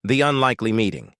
The unlikely meeting.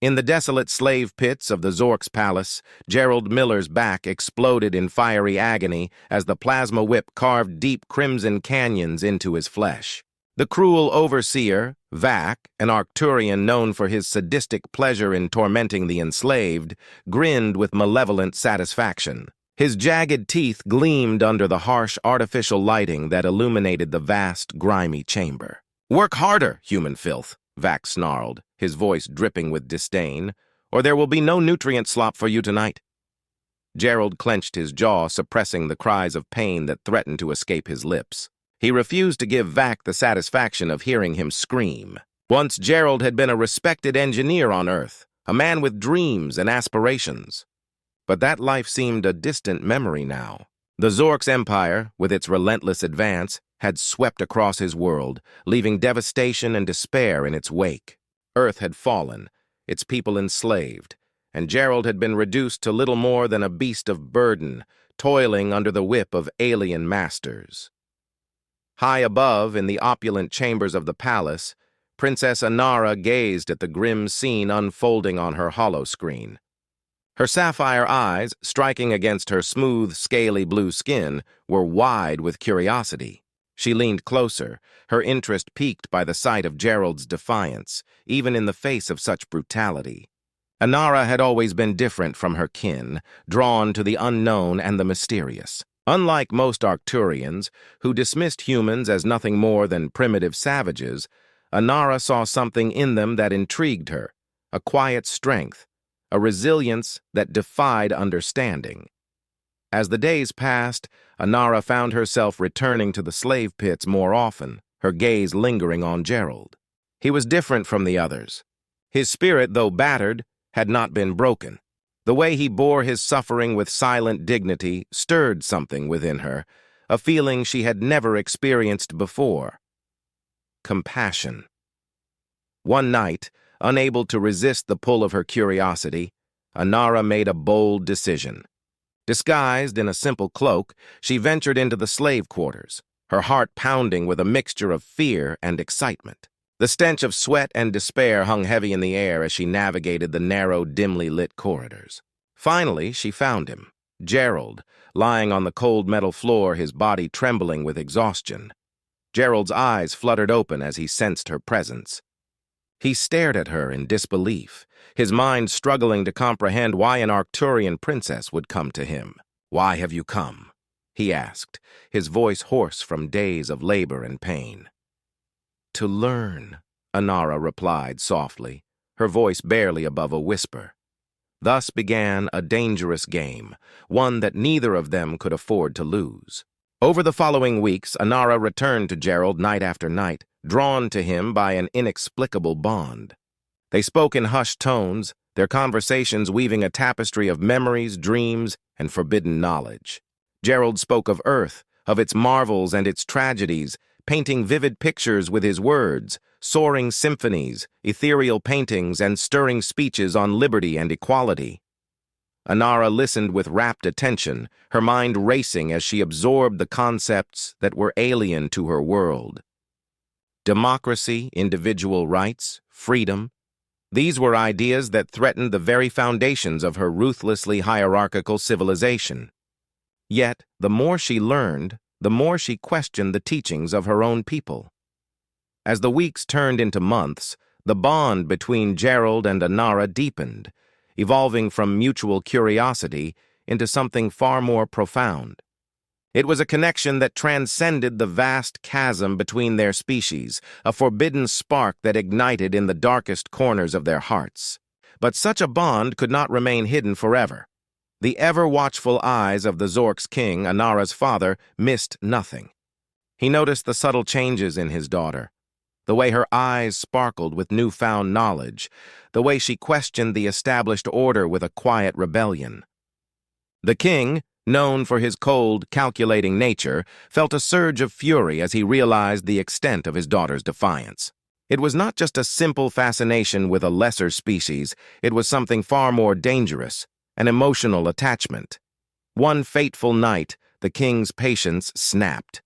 In the desolate slave pits of the Zork's palace, Gerald Miller's back exploded in fiery agony as the plasma whip carved deep crimson canyons into his flesh. The cruel overseer, Vac, an Arcturian known for his sadistic pleasure in tormenting the enslaved, grinned with malevolent satisfaction. His jagged teeth gleamed under the harsh artificial lighting that illuminated the vast, grimy chamber. "Work harder, human filth," Vac snarled, his voice dripping with disdain, "or there will be no nutrient slop for you tonight." Gerald clenched his jaw, suppressing the cries of pain that threatened to escape his lips. He refused to give Vac the satisfaction of hearing him scream. Once Gerald had been a respected engineer on Earth, a man with dreams and aspirations. But that life seemed a distant memory now. The Zork's empire, with its relentless advance, had swept across his world, leaving devastation and despair in its wake. Earth had fallen, its people enslaved, and Gerald had been reduced to little more than a beast of burden, toiling under the whip of alien masters. High above, in the opulent chambers of the palace, Princess Anara gazed at the grim scene unfolding on her holoscreen. Her sapphire eyes, striking against her smooth, scaly blue skin, were wide with curiosity. She leaned closer, her interest piqued by the sight of Gerald's defiance, even in the face of such brutality. Anara had always been different from her kin, drawn to the unknown and the mysterious. Unlike most Arcturians, who dismissed humans as nothing more than primitive savages, Anara saw something in them that intrigued her, a quiet strength, a resilience that defied understanding. As the days passed, Anara found herself returning to the slave pits more often, her gaze lingering on Gerald. He was different from the others. His spirit, though battered, had not been broken. The way he bore his suffering with silent dignity stirred something within her, a feeling she had never experienced before. Compassion. One night, unable to resist the pull of her curiosity, Anara made a bold decision. Disguised in a simple cloak, she ventured into the slave quarters, her heart pounding with a mixture of fear and excitement. The stench of sweat and despair hung heavy in the air as she navigated the narrow, dimly lit corridors. Finally, she found him, Gerald, lying on the cold metal floor, his body trembling with exhaustion. Gerald's eyes fluttered open as he sensed her presence. He stared at her in disbelief, his mind struggling to comprehend why an Arcturian princess would come to him. "Why have you come?" he asked, his voice hoarse from days of labor and pain. "To learn," Anara replied softly, her voice barely above a whisper. Thus began a dangerous game, one that neither of them could afford to lose. Over the following weeks, Anara returned to Gerald night after night, drawn to him by an inexplicable bond. They spoke in hushed tones, their conversations weaving a tapestry of memories, dreams, and forbidden knowledge. Gerald spoke of Earth, of its marvels and its tragedies, painting vivid pictures with his words, soaring symphonies, ethereal paintings, and stirring speeches on liberty and equality. Anara listened with rapt attention, her mind racing as she absorbed the concepts that were alien to her world. Democracy, individual rights, freedom. These were ideas that threatened the very foundations of her ruthlessly hierarchical civilization. Yet, the more she learned, the more she questioned the teachings of her own people. As the weeks turned into months, the bond between Gerald and Anara deepened, evolving from mutual curiosity into something far more profound. It was a connection that transcended the vast chasm between their species, a forbidden spark that ignited in the darkest corners of their hearts. But such a bond could not remain hidden forever. The ever-watchful eyes of the Zork's king, Anara's father, missed nothing. He noticed the subtle changes in his daughter, the way her eyes sparkled with newfound knowledge, the way she questioned the established order with a quiet rebellion. The king, known for his cold, calculating nature, felt a surge of fury as he realized the extent of his daughter's defiance. It was not just a simple fascination with a lesser species, it was something far more dangerous, an emotional attachment. One fateful night, the king's patience snapped.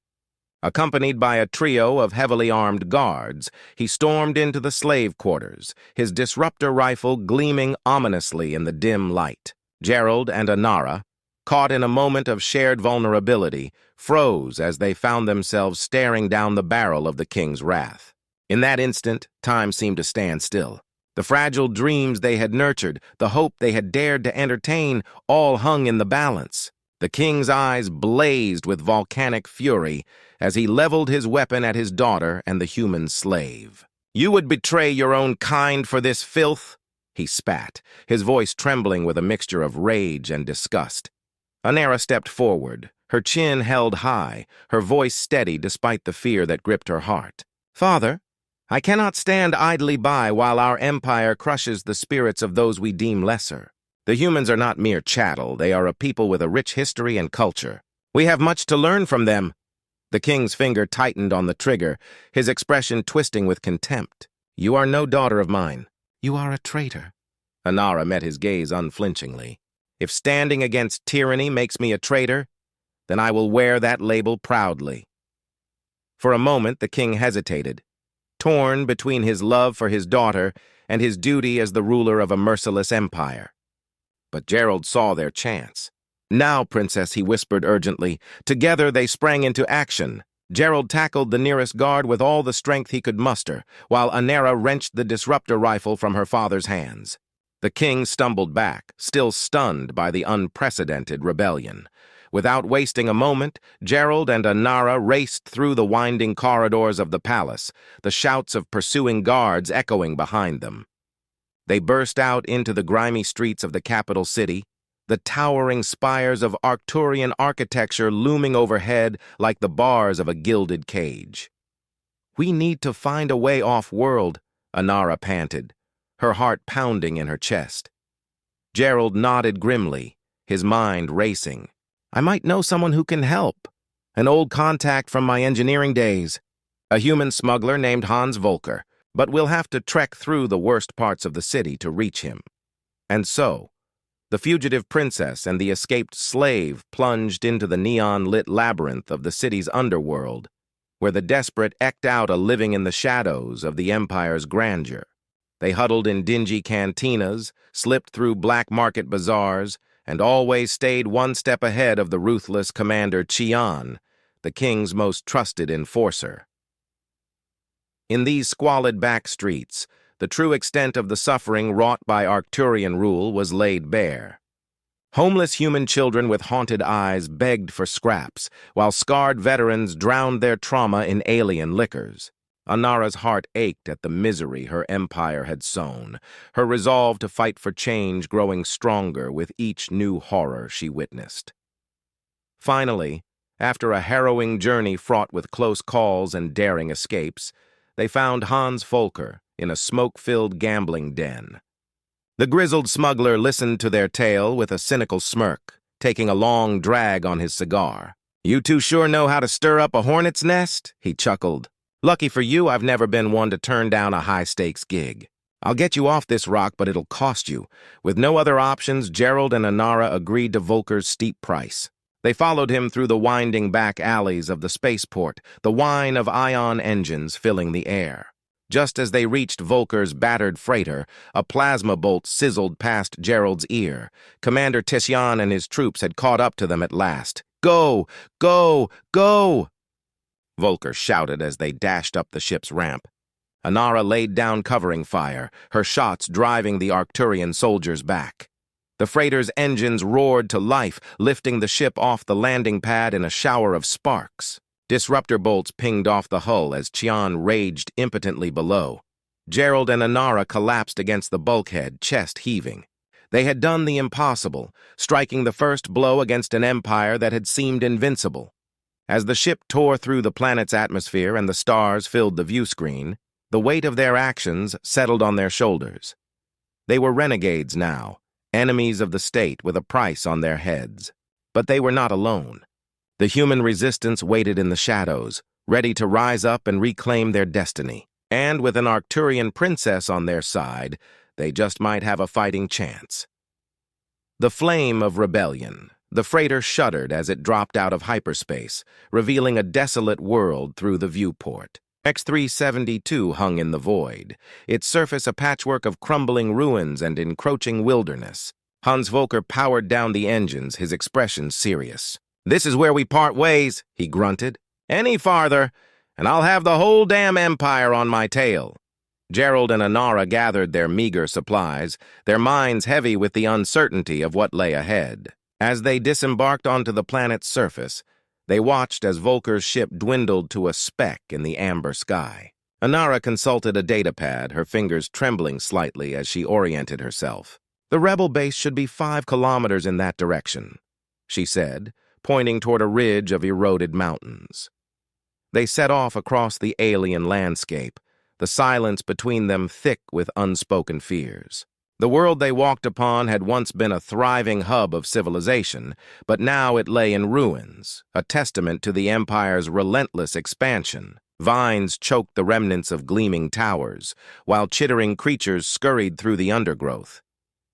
Accompanied by a trio of heavily armed guards, he stormed into the slave quarters, his disruptor rifle gleaming ominously in the dim light. Gerald and Anara, caught in a moment of shared vulnerability, froze as they found themselves staring down the barrel of the king's wrath. In that instant, time seemed to stand still. The fragile dreams they had nurtured, the hope they had dared to entertain, all hung in the balance. The king's eyes blazed with volcanic fury as he leveled his weapon at his daughter and the human slave. "You would betray your own kind for this filth?" he spat, his voice trembling with a mixture of rage and disgust. Anara stepped forward, her chin held high, her voice steady despite the fear that gripped her heart. "Father, I cannot stand idly by while our empire crushes the spirits of those we deem lesser. The humans are not mere chattel. They are a people with a rich history and culture. We have much to learn from them." The king's finger tightened on the trigger, his expression twisting with contempt. "You are no daughter of mine. You are a traitor." Anara met his gaze unflinchingly. "If standing against tyranny makes me a traitor, then I will wear that label proudly." For a moment, the king hesitated, torn between his love for his daughter and his duty as the ruler of a merciless empire. But Gerald saw their chance. "Now, princess," he whispered urgently. Together they sprang into action. Gerald tackled the nearest guard with all the strength he could muster, while Anara wrenched the disruptor rifle from her father's hands. The king stumbled back, still stunned by the unprecedented rebellion. Without wasting a moment, Gerald and Anara raced through the winding corridors of the palace, the shouts of pursuing guards echoing behind them. They burst out into the grimy streets of the capital city, the towering spires of Arcturian architecture looming overhead like the bars of a gilded cage. "We need to find a way off-world," Anara panted, her heart pounding in her chest. Gerald nodded grimly, his mind racing. "I might know someone who can help. An old contact from my engineering days. A human smuggler named Hans Volker. But we'll have to trek through the worst parts of the city to reach him." And so, the fugitive princess and the escaped slave plunged into the neon-lit labyrinth of the city's underworld, where the desperate eked out a living in the shadows of the empire's grandeur. They huddled in dingy cantinas, slipped through black market bazaars, and always stayed one step ahead of the ruthless Commander Qian, the king's most trusted enforcer. In these squalid back streets, the true extent of the suffering wrought by Arcturian rule was laid bare. Homeless human children with haunted eyes begged for scraps, while scarred veterans drowned their trauma in alien liquors. Anara's heart ached at the misery her empire had sown, her resolve to fight for change growing stronger with each new horror she witnessed. Finally, after a harrowing journey fraught with close calls and daring escapes, they found Hans Volker in a smoke-filled gambling den. The grizzled smuggler listened to their tale with a cynical smirk, taking a long drag on his cigar. "You two sure know how to stir up a hornet's nest," he chuckled. "Lucky for you, I've never been one to turn down a high-stakes gig. I'll get you off this rock, but it'll cost you." With no other options, Gerald and Anara agreed to Volker's steep price. They followed him through the winding back alleys of the spaceport, the whine of ion engines filling the air. Just as they reached Volker's battered freighter, a plasma bolt sizzled past Gerald's ear. Commander Tisyan and his troops had caught up to them at last. "Go! Go! Go!" Volker shouted as they dashed up the ship's ramp. Anara laid down covering fire, her shots driving the Arcturian soldiers back. The freighter's engines roared to life, lifting the ship off the landing pad in a shower of sparks. Disruptor bolts pinged off the hull as Qian raged impotently below. Gerald and Anara collapsed against the bulkhead, chest heaving. They had done the impossible, striking the first blow against an empire that had seemed invincible. As the ship tore through the planet's atmosphere and the stars filled the view screen, the weight of their actions settled on their shoulders. They were renegades now, enemies of the state with a price on their heads. But they were not alone. The human resistance waited in the shadows, ready to rise up and reclaim their destiny. And with an Arcturian princess on their side, they just might have a fighting chance. The flame of rebellion, The freighter shuddered as it dropped out of hyperspace, revealing a desolate world through the viewport. X-372 hung in the void, its surface a patchwork of crumbling ruins and encroaching wilderness. Hans Volker powered down the engines, his expression serious. "This is where we part ways," he grunted. "Any farther, and I'll have the whole damn empire on my tail." Gerald and Anara gathered their meager supplies, their minds heavy with the uncertainty of what lay ahead. As they disembarked onto the planet's surface, they watched as Volker's ship dwindled to a speck in the amber sky. Anara consulted a datapad, her fingers trembling slightly as she oriented herself. "The rebel base should be 5 kilometers in that direction," she said, pointing toward a ridge of eroded mountains. They set off across the alien landscape, the silence between them thick with unspoken fears. The world they walked upon had once been a thriving hub of civilization, but now it lay in ruins, a testament to the Empire's relentless expansion. Vines choked the remnants of gleaming towers, while chittering creatures scurried through the undergrowth.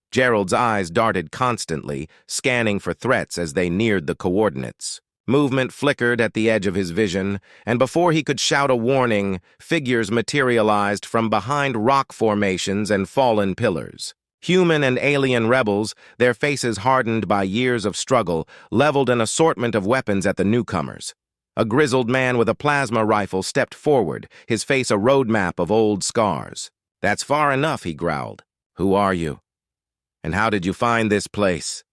Gerald's eyes darted constantly, scanning for threats as they neared the coordinates. Movement flickered at the edge of his vision, and before he could shout a warning, figures materialized from behind rock formations and fallen pillars. Human and alien rebels, their faces hardened by years of struggle, leveled an assortment of weapons at the newcomers. A grizzled man with a plasma rifle stepped forward, his face a roadmap of old scars. "That's far enough," he growled. "Who are you? And how did you find this place?"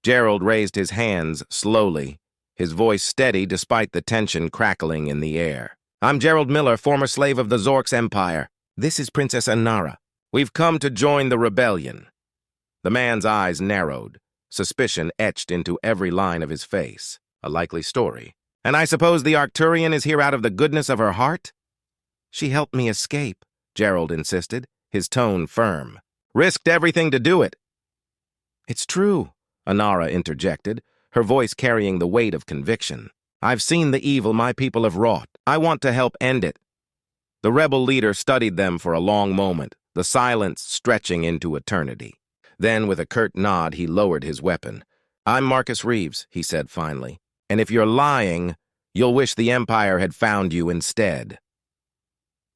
Gerald raised his hands slowly, his voice steady despite the tension crackling in the air. "I'm Gerald Miller, former slave of the Zorks Empire. This is Princess Anara. We've come to join the rebellion." The man's eyes narrowed, suspicion etched into every line of his face. A likely story. "And I suppose the Arcturian is here out of the goodness of her heart?" "She helped me escape," Gerald insisted, his tone firm. "Risked everything to do it." "It's true," Anara interjected, her voice carrying the weight of conviction. "I've seen the evil my people have wrought. I want to help end it." The rebel leader studied them for a long moment, the silence stretching into eternity. Then, with a curt nod, he lowered his weapon. "I'm Marcus Reeves," he said finally, "and if you're lying, you'll wish the Empire had found you instead."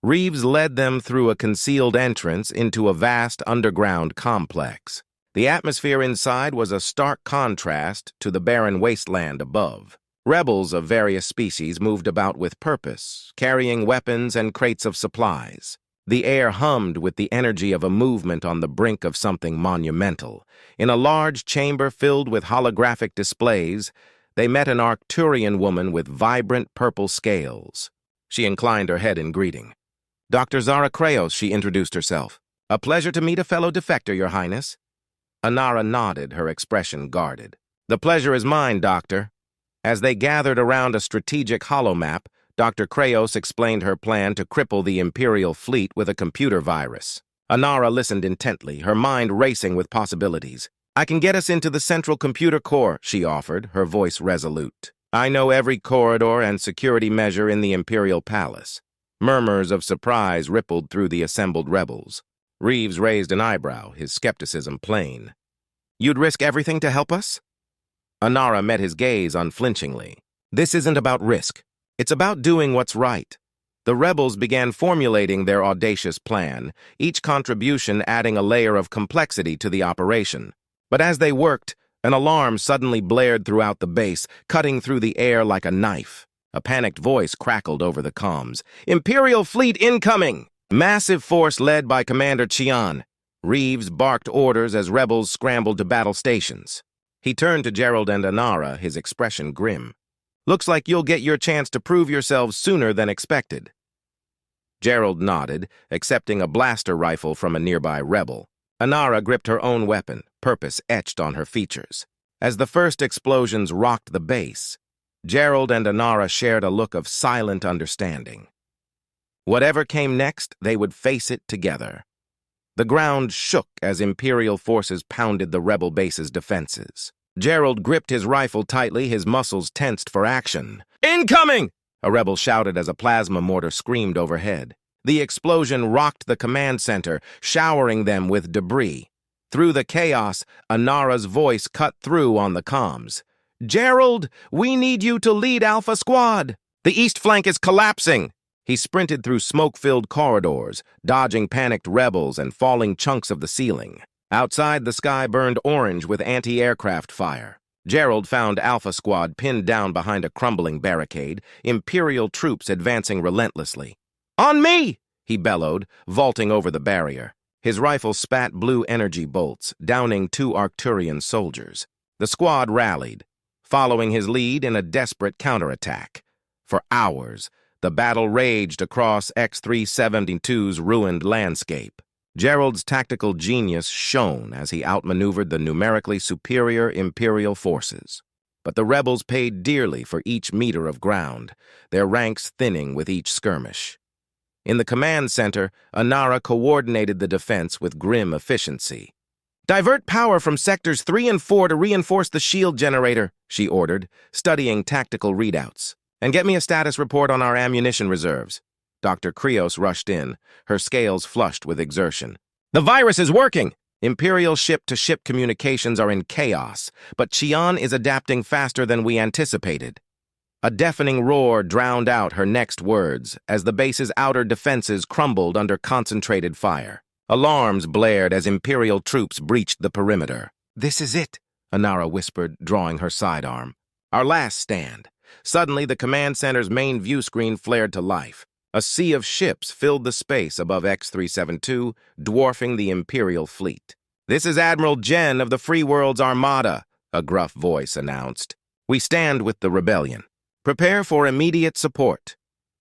Reeves led them through a concealed entrance into a vast underground complex. The atmosphere inside was a stark contrast to the barren wasteland above. Rebels of various species moved about with purpose, carrying weapons and crates of supplies. The air hummed with the energy of a movement on the brink of something monumental. In a large chamber filled with holographic displays, they met an Arcturian woman with vibrant purple scales. She inclined her head in greeting. "Dr. Zara Kreos," she introduced herself. "A pleasure to meet a fellow defector, Your Highness." Anara nodded, her expression guarded. "The pleasure is mine, Doctor." As they gathered around a strategic holomap, Dr. Kreos explained her plan to cripple the Imperial fleet with a computer virus. Anara listened intently, her mind racing with possibilities. "I can get us into the central computer core," she offered, her voice resolute. "I know every corridor and security measure in the Imperial Palace." Murmurs of surprise rippled through the assembled rebels. Reeves raised an eyebrow, his skepticism plain. "You'd risk everything to help us?" Anara met his gaze unflinchingly. "This isn't about risk. It's about doing what's right." The rebels began formulating their audacious plan, each contribution adding a layer of complexity to the operation. But as they worked, an alarm suddenly blared throughout the base, cutting through the air like a knife. A panicked voice crackled over the comms. "Imperial fleet incoming!" Massive force led by Commander Chian. Reeves barked orders as rebels scrambled to battle stations. He turned to Gerald and Anara, his expression grim. "Looks like you'll get your chance to prove yourselves sooner than expected." Gerald nodded, accepting a blaster rifle from a nearby rebel. Anara gripped her own weapon, purpose etched on her features. As the first explosions rocked the base, Gerald and Anara shared a look of silent understanding. Whatever came next, they would face it together. The ground shook as Imperial forces pounded the rebel base's defenses. Gerald gripped his rifle tightly, his muscles tensed for action. "Incoming!" a rebel shouted as a plasma mortar screamed overhead. The explosion rocked the command center, showering them with debris. Through the chaos, Anara's voice cut through on the comms. "Gerald, we need you to lead Alpha Squad. The east flank is collapsing." He sprinted through smoke-filled corridors, dodging panicked rebels and falling chunks of the ceiling. Outside, the sky burned orange with anti-aircraft fire. Gerald found Alpha Squad pinned down behind a crumbling barricade, Imperial troops advancing relentlessly. "On me!" he bellowed, vaulting over the barrier. His rifle spat blue energy bolts, downing 2 Arcturian soldiers. The squad rallied, following his lead in a desperate counterattack. For hours, the battle raged across X-372's ruined landscape. Gerald's tactical genius shone as he outmaneuvered the numerically superior Imperial forces. But the rebels paid dearly for each meter of ground, their ranks thinning with each skirmish. In the command center, Anara coordinated the defense with grim efficiency. "Divert power from sectors 3 and 4 to reinforce the shield generator," she ordered, studying tactical readouts. "And get me a status report on our ammunition reserves." Dr. Krios rushed in, her scales flushed with exertion. "The virus is working!" Imperial ship-to-ship communications are in chaos, but Qian is adapting faster than we anticipated. A deafening roar drowned out her next words as the base's outer defenses crumbled under concentrated fire. Alarms blared as Imperial troops breached the perimeter. "This is it," Anara whispered, drawing her sidearm. "Our last stand." Suddenly, the command center's main view screen flared to life. A sea of ships filled the space above X-372, dwarfing the Imperial fleet. "This is Admiral Jen of the Free World's Armada," a gruff voice announced. "We stand with the rebellion. Prepare for immediate support."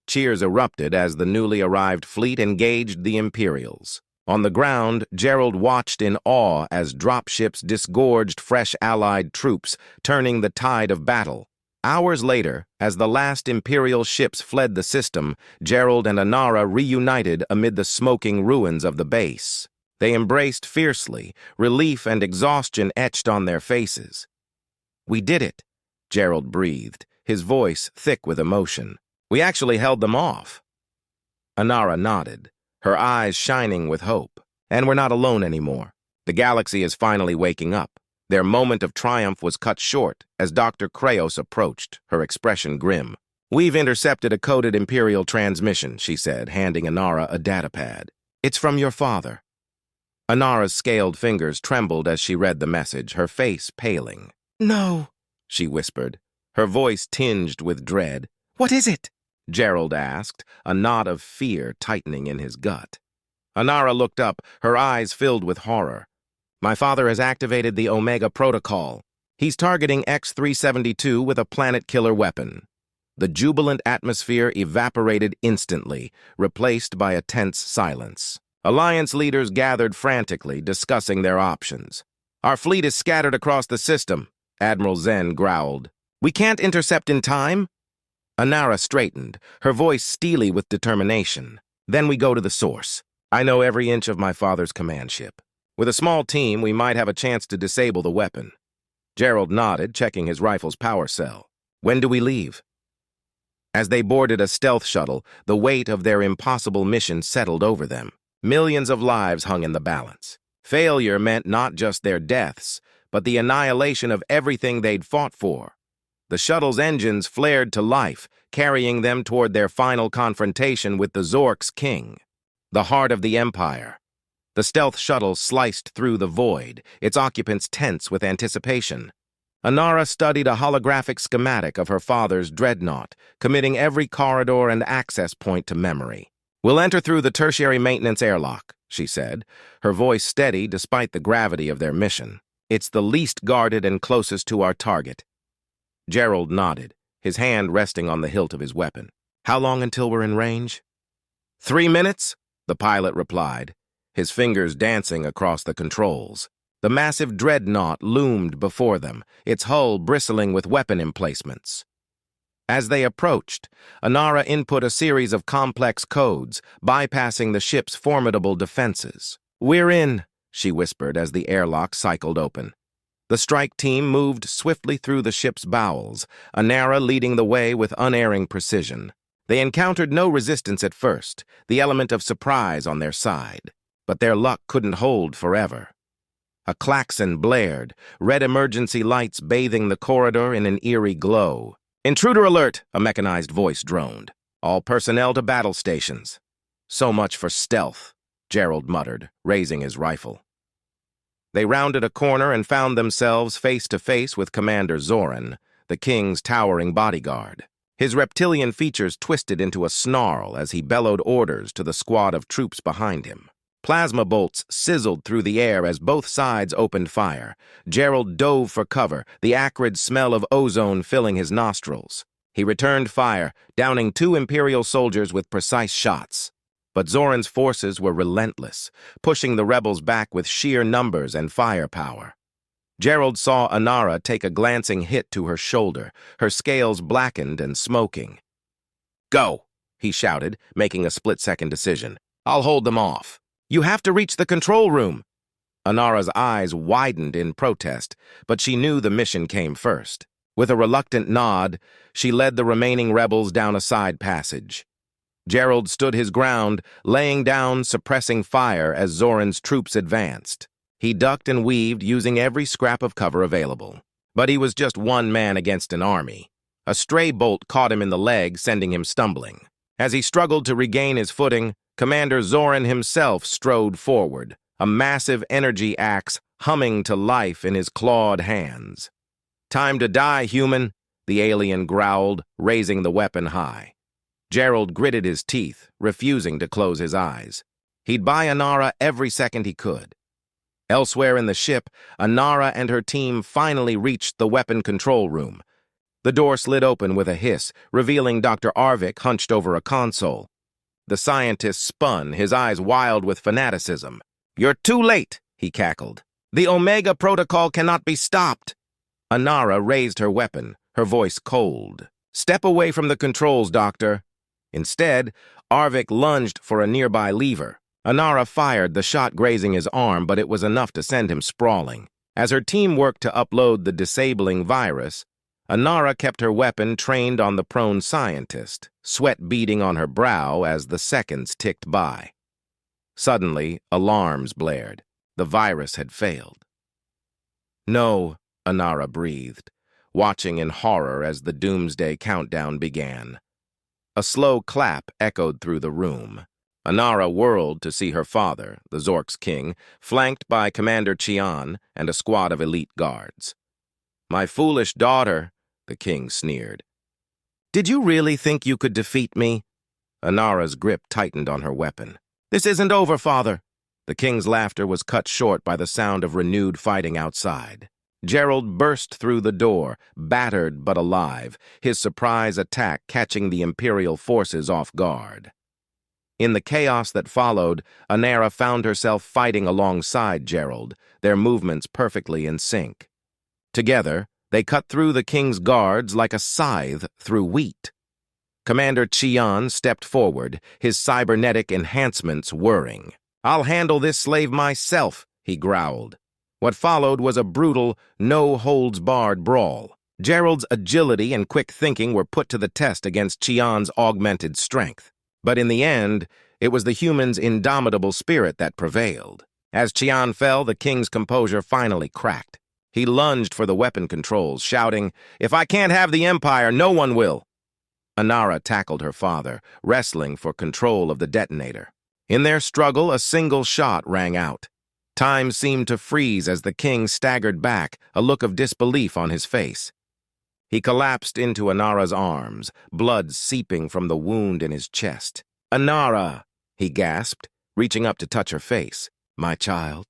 Cheers erupted as the newly arrived fleet engaged the Imperials. On the ground, Gerald watched in awe as dropships disgorged fresh Allied troops, turning the tide of battle. Hours later, as the last Imperial ships fled the system, Gerald and Anara reunited amid the smoking ruins of the base. They embraced fiercely, relief and exhaustion etched on their faces. "We did it," Gerald breathed, his voice thick with emotion. "We actually held them off." Anara nodded, her eyes shining with hope. "And we're not alone anymore. The galaxy is finally waking up." Their moment of triumph was cut short as Dr. Krios approached, her expression grim. "We've intercepted a coded Imperial transmission," she said, handing Anara a datapad. "It's from your father." Anara's scaled fingers trembled as she read the message, her face paling. "No," she whispered, her voice tinged with dread. "What is it?" Gerald asked, a knot of fear tightening in his gut. Anara looked up, her eyes filled with horror. "My father has activated the Omega Protocol. He's targeting X-372 with a planet-killer weapon." The jubilant atmosphere evaporated instantly, replaced by a tense silence. Alliance leaders gathered frantically, discussing their options. "Our fleet is scattered across the system," Admiral Zen growled. "We can't intercept in time." Anara straightened, her voice steely with determination. "Then we go to the source. I know every inch of my father's command ship. With a small team, we might have a chance to disable the weapon." Gerald nodded, checking his rifle's power cell. "When do we leave?" As they boarded a stealth shuttle, the weight of their impossible mission settled over them. Millions of lives hung in the balance. Failure meant not just their deaths, but the annihilation of everything they'd fought for. The shuttle's engines flared to life, carrying them toward their final confrontation with the Zork's king, the heart of the Empire. The stealth shuttle sliced through the void, its occupants tense with anticipation. Anara studied a holographic schematic of her father's dreadnought, committing every corridor and access point to memory. "We'll enter through the tertiary maintenance airlock," she said, her voice steady despite the gravity of their mission. "It's the least guarded and closest to our target." Gerald nodded, his hand resting on the hilt of his weapon. "How long until we're in range?" 3 minutes, the pilot replied, his fingers dancing across the controls. The massive dreadnought loomed before them, its hull bristling with weapon emplacements. As they approached, Anara input a series of complex codes, bypassing the ship's formidable defenses. "We're in," she whispered as the airlock cycled open. The strike team moved swiftly through the ship's bowels, Anara leading the way with unerring precision. They encountered no resistance at first, the element of surprise on their side. But their luck couldn't hold forever. A klaxon blared, red emergency lights bathing the corridor in an eerie glow. "Intruder alert!" a mechanized voice droned. "All personnel to battle stations." "So much for stealth," Gerald muttered, raising his rifle. They rounded a corner and found themselves face to face with Commander Zoran, the king's towering bodyguard. His reptilian features twisted into a snarl as he bellowed orders to the squad of troops behind him. Plasma bolts sizzled through the air as both sides opened fire. Gerald dove for cover, the acrid smell of ozone filling his nostrils. He returned fire, downing 2 Imperial soldiers with precise shots. But Zoran's forces were relentless, pushing the rebels back with sheer numbers and firepower. Gerald saw Anara take a glancing hit to her shoulder, her scales blackened and smoking. "Go," he shouted, making a split-second decision. "I'll hold them off." "You have to reach the control room." Anara's eyes widened in protest, but she knew the mission came first. With a reluctant nod, she led the remaining rebels down a side passage. Gerald stood his ground, laying down, suppressing fire as Zoran's troops advanced. He ducked and weaved, using every scrap of cover available. But he was just one man against an army. A stray bolt caught him in the leg, sending him stumbling. As he struggled to regain his footing, Commander Zoran himself strode forward, a massive energy axe humming to life in his clawed hands. "Time to die, human," the alien growled, raising the weapon high. Gerald gritted his teeth, refusing to close his eyes. He'd buy Anara every second he could. Elsewhere in the ship, Anara and her team finally reached the weapon control room. The door slid open with a hiss, revealing Dr. Arvik hunched over a console. The scientist spun, his eyes wild with fanaticism. "You're too late," he cackled. "The Omega Protocol cannot be stopped." Anara raised her weapon, her voice cold. "Step away from the controls, Doctor." Instead, Arvik lunged for a nearby lever. Anara fired, the shot grazing his arm, but it was enough to send him sprawling. As her team worked to upload the disabling virus, Anara kept her weapon trained on the prone scientist, sweat beading on her brow as the seconds ticked by. Suddenly, alarms blared. The virus had failed. "No," Anara breathed, watching in horror as the doomsday countdown began. A slow clap echoed through the room. Anara whirled to see her father, the Zorks' king, flanked by Commander Chian and a squad of elite guards. "My foolish daughter," the king sneered. "Did you really think you could defeat me?" Anara's grip tightened on her weapon. "This isn't over, father." The king's laughter was cut short by the sound of renewed fighting outside. Gerald burst through the door, battered but alive, his surprise attack catching the Imperial forces off guard. In the chaos that followed, Anara found herself fighting alongside Gerald, their movements perfectly in sync. Together, they cut through the king's guards like a scythe through wheat. Commander Chian stepped forward, his cybernetic enhancements whirring. "I'll handle this slave myself," he growled. What followed was a brutal, no-holds-barred brawl. Gerald's agility and quick thinking were put to the test against Chian's augmented strength. But in the end, it was the human's indomitable spirit that prevailed. As Chian fell, the king's composure finally cracked. He lunged for the weapon controls, shouting, "If I can't have the Empire, no one will." Anara tackled her father, wrestling for control of the detonator. In their struggle, a single shot rang out. Time seemed to freeze as the king staggered back, a look of disbelief on his face. He collapsed into Anara's arms, blood seeping from the wound in his chest. "Anara," he gasped, reaching up to touch her face. "My child."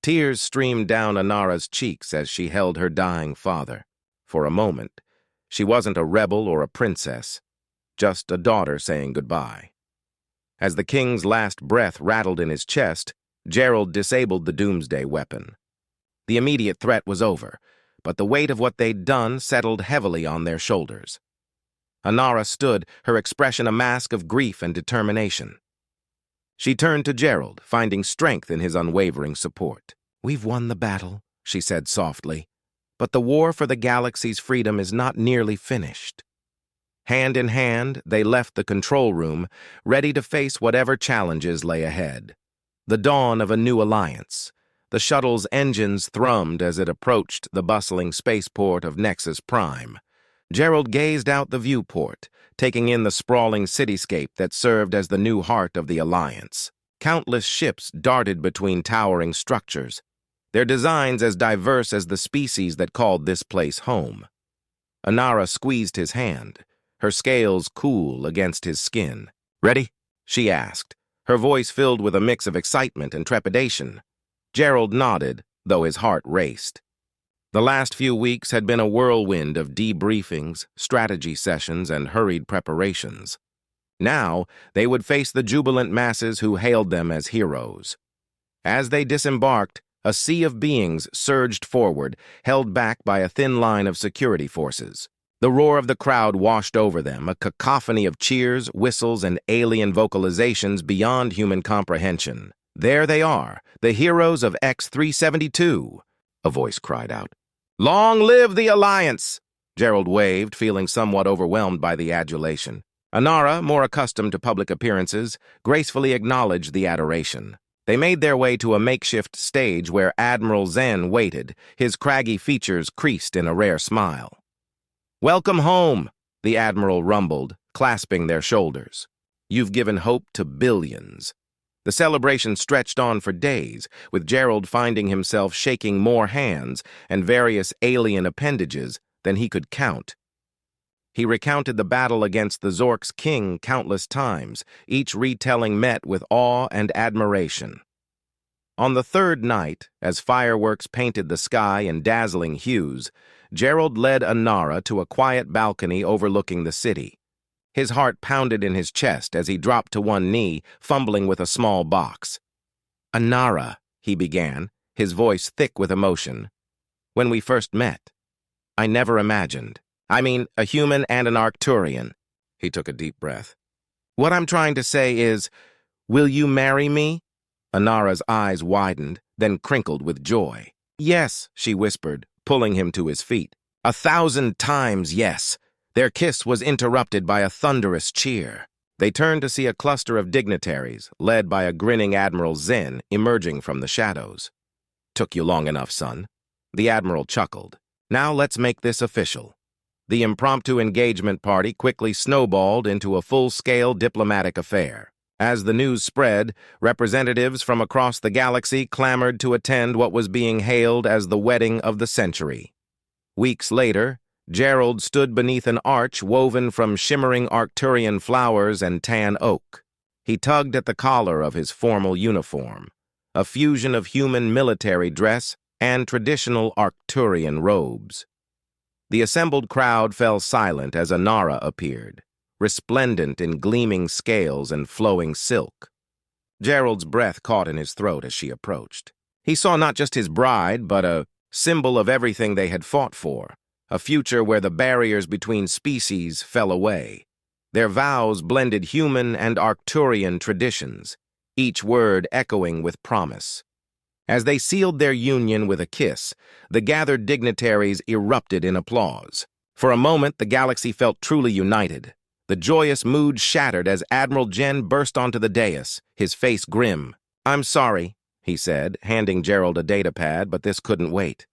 Tears streamed down Anara's cheeks as she held her dying father. For a moment, she wasn't a rebel or a princess, just a daughter saying goodbye. As the king's last breath rattled in his chest, Gerald disabled the doomsday weapon. The immediate threat was over, but the weight of what they'd done settled heavily on their shoulders. Anara stood, her expression a mask of grief and determination. She turned to Gerald, finding strength in his unwavering support. "We've won the battle," she said softly, "but the war for the galaxy's freedom is not nearly finished." Hand in hand, they left the control room, ready to face whatever challenges lay ahead. The dawn of a new alliance, The shuttle's engines thrummed as it approached the bustling spaceport of Nexus Prime. Gerald gazed out the viewport, taking in the sprawling cityscape that served as the new heart of the Alliance. Countless ships darted between towering structures, their designs as diverse as the species that called this place home. Anara squeezed his hand, her scales cool against his skin. "Ready?" she asked, her voice filled with a mix of excitement and trepidation. Gerald nodded, though his heart raced. The last few weeks had been a whirlwind of debriefings, strategy sessions, and hurried preparations. Now, they would face the jubilant masses who hailed them as heroes. As they disembarked, a sea of beings surged forward, held back by a thin line of security forces. The roar of the crowd washed over them, a cacophony of cheers, whistles, and alien vocalizations beyond human comprehension. "There they are, the heroes of X-372, a voice cried out. "Long live the Alliance!" Gerald waved, feeling somewhat overwhelmed by the adulation. Anara, more accustomed to public appearances, gracefully acknowledged the adoration. They made their way to a makeshift stage where Admiral Zen waited, his craggy features creased in a rare smile. "Welcome home," the Admiral rumbled, clasping their shoulders. "You've given hope to billions." The celebration stretched on for days, with Gerald finding himself shaking more hands and various alien appendages than he could count. He recounted the battle against the Zork's king countless times, each retelling met with awe and admiration. On the third night, as fireworks painted the sky in dazzling hues, Gerald led Anara to a quiet balcony overlooking the city. His heart pounded in his chest as he dropped to one knee, fumbling with a small box. "Anara," he began, his voice thick with emotion. "When we first met, I never imagined. I mean, a human and an Arcturian." He took a deep breath. "What I'm trying to say is, will you marry me?" Anara's eyes widened, then crinkled with joy. "Yes," she whispered, pulling him to his feet. 1,000 times yes." Their kiss was interrupted by a thunderous cheer. They turned to see a cluster of dignitaries, led by a grinning Admiral Zen, emerging from the shadows. "Took you long enough, son." The Admiral chuckled. "Now let's make this official." The impromptu engagement party quickly snowballed into a full-scale diplomatic affair. As the news spread, representatives from across the galaxy clamored to attend what was being hailed as the wedding of the century. Weeks later, Gerald stood beneath an arch woven from shimmering Arcturian flowers and tan oak. He tugged at the collar of his formal uniform, a fusion of human military dress and traditional Arcturian robes. The assembled crowd fell silent as Anara appeared, resplendent in gleaming scales and flowing silk. Gerald's breath caught in his throat as she approached. He saw not just his bride, but a symbol of everything they had fought for, a future where the barriers between species fell away. Their vows blended human and Arcturian traditions, each word echoing with promise. As they sealed their union with a kiss, the gathered dignitaries erupted in applause. For a moment, the galaxy felt truly united. The joyous mood shattered as Admiral Jen burst onto the dais, his face grim. "I'm sorry," he said, handing Gerald a datapad, but this couldn't wait.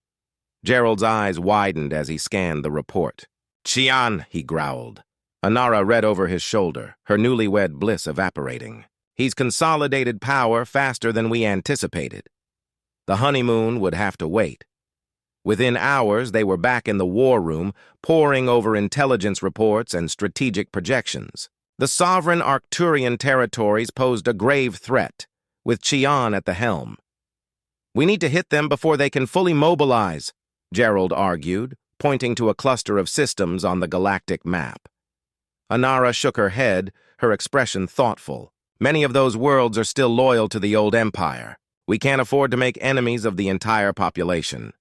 Gerald's eyes widened as he scanned the report. "Qian," he growled. Anara read over his shoulder, her newlywed bliss evaporating. "He's consolidated power faster than we anticipated." The honeymoon would have to wait. Within hours, they were back in the war room, poring over intelligence reports and strategic projections. The sovereign Arcturian territories posed a grave threat, with Qian at the helm. "We need to hit them before they can fully mobilize," Gerald argued, pointing to a cluster of systems on the galactic map. Anara shook her head, her expression thoughtful. "Many of those worlds are still loyal to the old empire. We can't afford to make enemies of the entire population."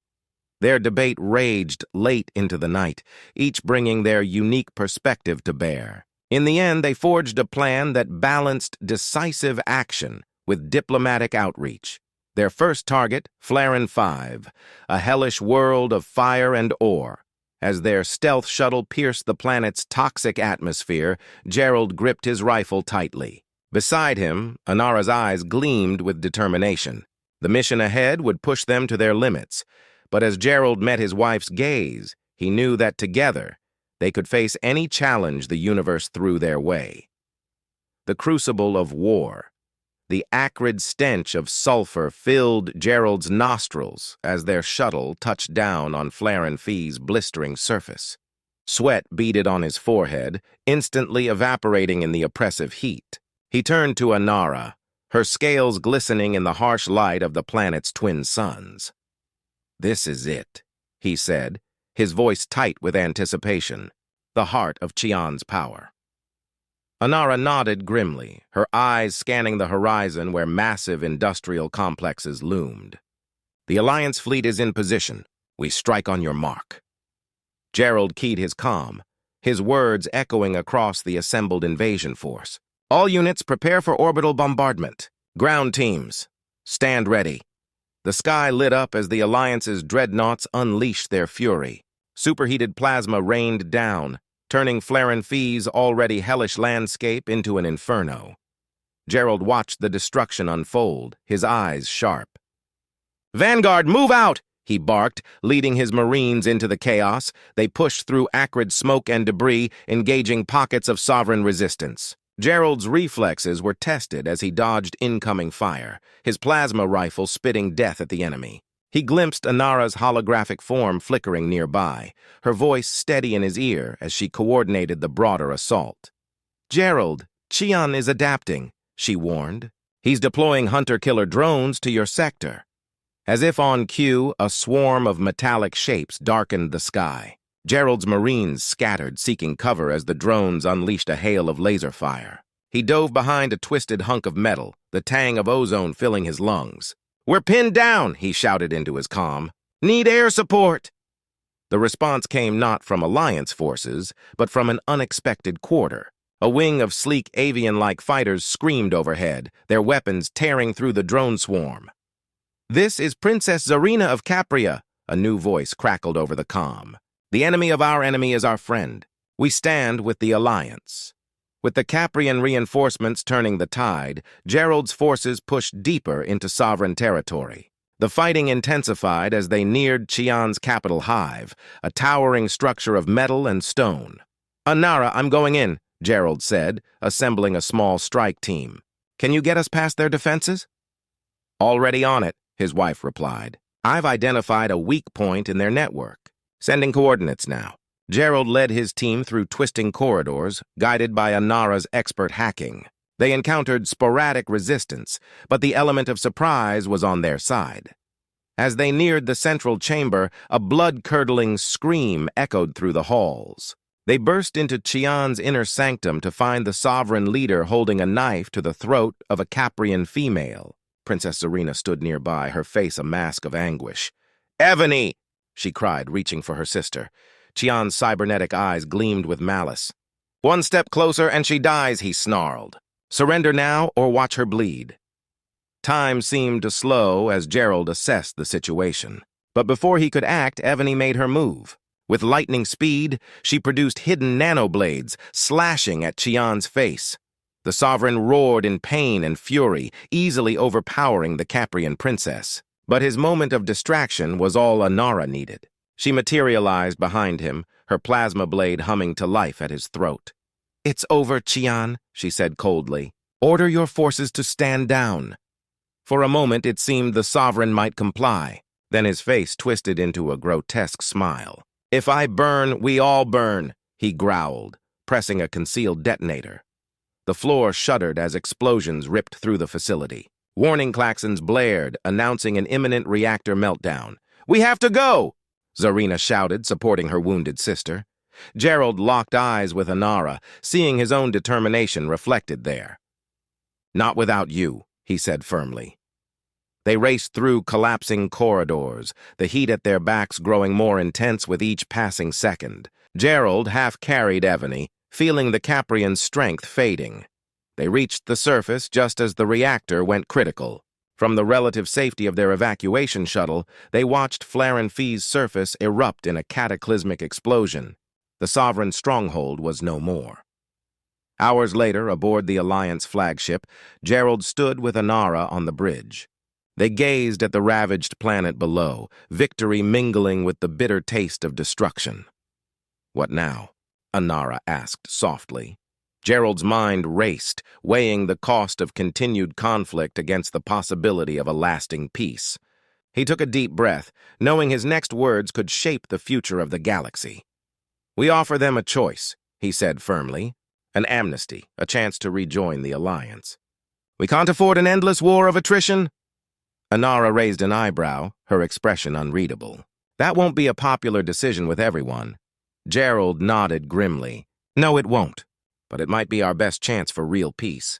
Their debate raged late into the night, each bringing their unique perspective to bear. In the end, they forged a plan that balanced decisive action with diplomatic outreach. Their first target, Flaren 5, a hellish world of fire and ore. As their stealth shuttle pierced the planet's toxic atmosphere, Gerald gripped his rifle tightly. Beside him, Anara's eyes gleamed with determination. The mission ahead would push them to their limits, but as Gerald met his wife's gaze, he knew that together, they could face any challenge the universe threw their way. The crucible of war. The acrid stench of sulfur filled Gerald's nostrils as their shuttle touched down on Flaren Fee's blistering surface. Sweat beaded on his forehead, instantly evaporating in the oppressive heat. He turned to Anara, her scales glistening in the harsh light of the planet's twin suns. "This is it," he said, his voice tight with anticipation, the heart of Qian's power. Anara nodded grimly, her eyes scanning the horizon where massive industrial complexes loomed. "The Alliance fleet is in position. We strike on your mark." Gerald keyed his comm, his words echoing across the assembled invasion force. "All units prepare for orbital bombardment. Ground teams, stand ready." The sky lit up as the Alliance's dreadnoughts unleashed their fury. Superheated plasma rained down, turning Flaren Fee's already hellish landscape into an inferno. Gerald watched the destruction unfold, his eyes sharp. "Vanguard, move out!" he barked, leading his Marines into the chaos. They pushed through acrid smoke and debris, engaging pockets of sovereign resistance. Gerald's reflexes were tested as he dodged incoming fire, his plasma rifle spitting death at the enemy. He glimpsed Anara's holographic form flickering nearby, her voice steady in his ear as she coordinated the broader assault. "Gerald, Qian is adapting," she warned. "He's deploying hunter-killer drones to your sector." As if on cue, a swarm of metallic shapes darkened the sky. Gerald's Marines scattered, seeking cover as the drones unleashed a hail of laser fire. He dove behind a twisted hunk of metal, the tang of ozone filling his lungs. "We're pinned down," he shouted into his comm. "Need air support." The response came not from Alliance forces, but from an unexpected quarter. A wing of sleek avian-like fighters screamed overhead, their weapons tearing through the drone swarm. "This is Princess Zarina of Capria," a new voice crackled over the comm. "The enemy of our enemy is our friend. We stand with the Alliance." With the Caprian reinforcements turning the tide, Gerald's forces pushed deeper into sovereign territory. The fighting intensified as they neared Qian's capital hive, a towering structure of metal and stone. "Anara, I'm going in," Gerald said, assembling a small strike team. "Can you get us past their defenses?" "Already on it," his wife replied. "I've identified a weak point in their network. Sending coordinates now." Gerald led his team through twisting corridors, guided by Anara's expert hacking. They encountered sporadic resistance, but the element of surprise was on their side. As they neared the central chamber, a blood-curdling scream echoed through the halls. They burst into Qian's inner sanctum to find the sovereign leader holding a knife to the throat of a Caprian female. Princess Zarina stood nearby, her face a mask of anguish. "Evany!" she cried, reaching for her sister. Qian's cybernetic eyes gleamed with malice. "One step closer and she dies," he snarled. "Surrender now or watch her bleed." Time seemed to slow as Gerald assessed the situation. But before he could act, Evany made her move. With lightning speed, she produced hidden nanoblades, slashing at Qian's face. The sovereign roared in pain and fury, easily overpowering the Caprian princess. But his moment of distraction was all Anara needed. She materialized behind him, her plasma blade humming to life at his throat. "It's over, Qian," she said coldly. "Order your forces to stand down." For a moment it seemed the sovereign might comply. Then his face twisted into a grotesque smile. "If I burn, we all burn," he growled, pressing a concealed detonator. The floor shuddered as explosions ripped through the facility. Warning klaxons blared, announcing an imminent reactor meltdown. "We have to go!" Zarina shouted, supporting her wounded sister. Gerald locked eyes with Anara, seeing his own determination reflected there. "Not without you," he said firmly. They raced through collapsing corridors, the heat at their backs growing more intense with each passing second. Gerald half-carried Evany, feeling the Caprian's strength fading. They reached the surface just as the reactor went critical. From the relative safety of their evacuation shuttle, they watched Flaren Fee's surface erupt in a cataclysmic explosion. The sovereign stronghold was no more. Hours later, aboard the Alliance flagship, Gerald stood with Anara on the bridge. They gazed at the ravaged planet below, victory mingling with the bitter taste of destruction. "What now?" Anara asked softly. Gerald's mind raced, weighing the cost of continued conflict against the possibility of a lasting peace. He took a deep breath, knowing his next words could shape the future of the galaxy. "We offer them a choice," he said firmly. "An amnesty, a chance to rejoin the Alliance." "We can't afford an endless war of attrition?" Anara raised an eyebrow, her expression unreadable. "That won't be a popular decision with everyone." Gerald nodded grimly. "No, it won't. But it might be our best chance for real peace."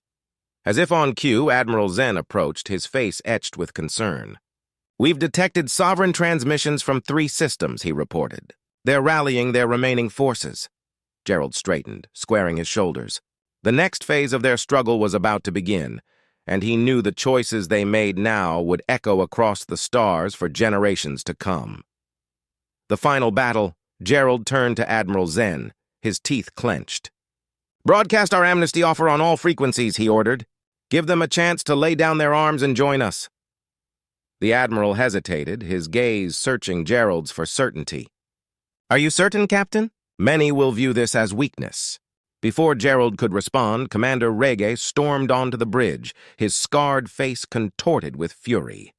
As if on cue, Admiral Zen approached, his face etched with concern. "We've detected sovereign transmissions from 3 systems," he reported. "They're rallying their remaining forces." Gerald straightened, squaring his shoulders. The next phase of their struggle was about to begin, and he knew the choices they made now would echo across the stars for generations to come. The final battle, Gerald turned to Admiral Zen, his teeth clenched. "Broadcast our amnesty offer on all frequencies," he ordered. "Give them a chance to lay down their arms and join us." The Admiral hesitated, his gaze searching Gerald's for certainty. "Are you certain, Captain? Many will view this as weakness." Before Gerald could respond, Commander Rege stormed onto the bridge, his scarred face contorted with fury.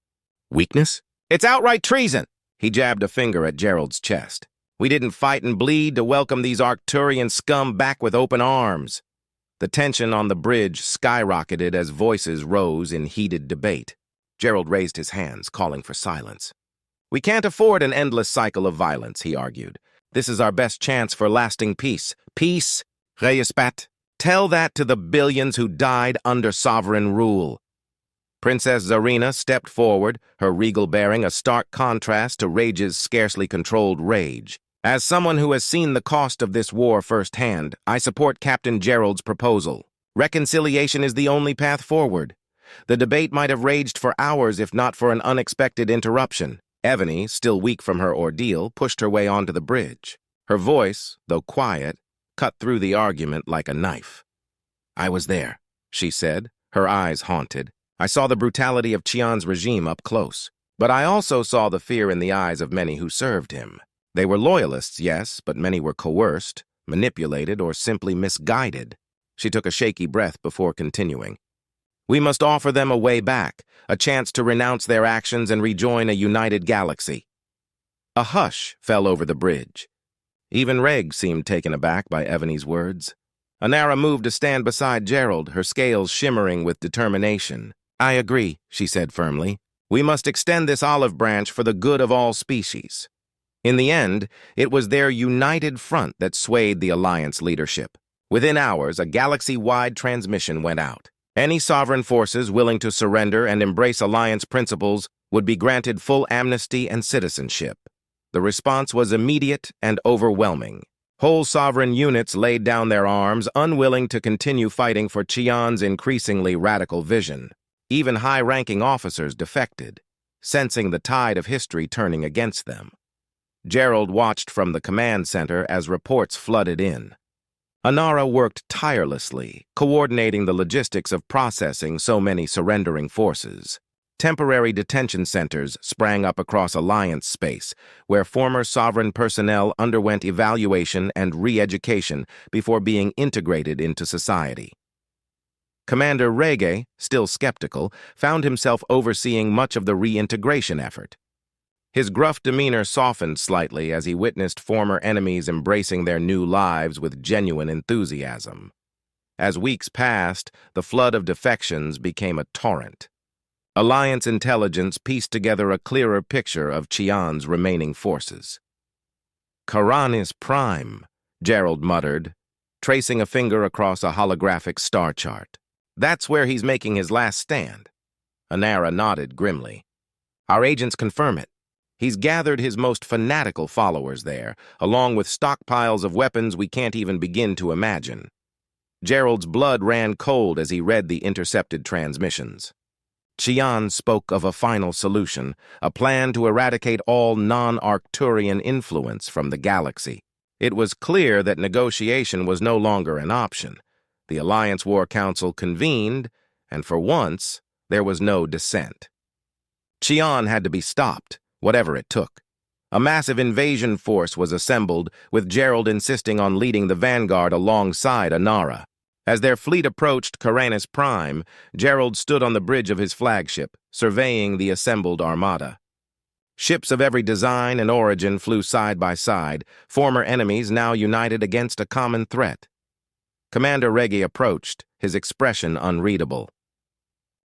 "Weakness? It's outright treason!" He jabbed a finger at Gerald's chest. "We didn't fight and bleed to welcome these Arcturian scum back with open arms." The tension on the bridge skyrocketed as voices rose in heated debate. Gerald raised his hands, calling for silence. "We can't afford an endless cycle of violence," he argued. "This is our best chance for lasting peace. Peace, respect. Tell that to the billions who died under sovereign rule." Princess Zarina stepped forward, her regal bearing a stark contrast to Rage's scarcely controlled rage. "As someone who has seen the cost of this war firsthand, I support Captain Gerald's proposal. Reconciliation is the only path forward." The debate might have raged for hours if not for an unexpected interruption. Ebony, still weak from her ordeal, pushed her way onto the bridge. Her voice, though quiet, cut through the argument like a knife. "I was there," she said, her eyes haunted. "I saw the brutality of Qian's regime up close. But I also saw the fear in the eyes of many who served him. They were loyalists, yes, but many were coerced, manipulated, or simply misguided." She took a shaky breath before continuing. "We must offer them a way back, a chance to renounce their actions and rejoin a united galaxy." A hush fell over the bridge. Even Reg seemed taken aback by Ebony's words. Anara moved to stand beside Gerald, her scales shimmering with determination. "I agree," she said firmly. "We must extend this olive branch for the good of all species." In the end, it was their united front that swayed the Alliance leadership. Within hours, a galaxy-wide transmission went out. Any sovereign forces willing to surrender and embrace Alliance principles would be granted full amnesty and citizenship. The response was immediate and overwhelming. Whole sovereign units laid down their arms, unwilling to continue fighting for Qian's increasingly radical vision. Even high-ranking officers defected, sensing the tide of history turning against them. Gerald watched from the command center as reports flooded in. Anara worked tirelessly, coordinating the logistics of processing so many surrendering forces. Temporary detention centers sprang up across Alliance space, where former sovereign personnel underwent evaluation and re-education before being integrated into society. Commander Rege, still skeptical, found himself overseeing much of the reintegration effort. His gruff demeanor softened slightly as he witnessed former enemies embracing their new lives with genuine enthusiasm. As weeks passed, the flood of defections became a torrent. Alliance intelligence pieced together a clearer picture of Qian's remaining forces. "Karan is prime," Gerald muttered, tracing a finger across a holographic star chart. "That's where he's making his last stand." Anara nodded grimly. "Our agents confirm it. He's gathered his most fanatical followers there, along with stockpiles of weapons we can't even begin to imagine." Gerald's blood ran cold as he read the intercepted transmissions. Qian spoke of a final solution, a plan to eradicate all non-Arcturian influence from the galaxy. It was clear that negotiation was no longer an option. The Alliance War Council convened, and for once, there was no dissent. Xi'an had to be stopped, whatever it took. A massive invasion force was assembled, with Gerald insisting on leading the vanguard alongside Anara. As their fleet approached Caranus Prime, Gerald stood on the bridge of his flagship, surveying the assembled armada. Ships of every design and origin flew side by side, former enemies now united against a common threat. Commander Reggie approached, his expression unreadable.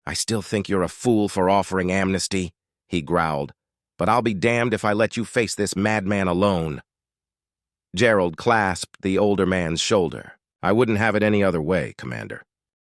"I still think you're a fool for offering amnesty," he growled, "but I'll be damned if I let you face this madman alone." Gerald clasped the older man's shoulder. "I wouldn't have it any other way, Commander."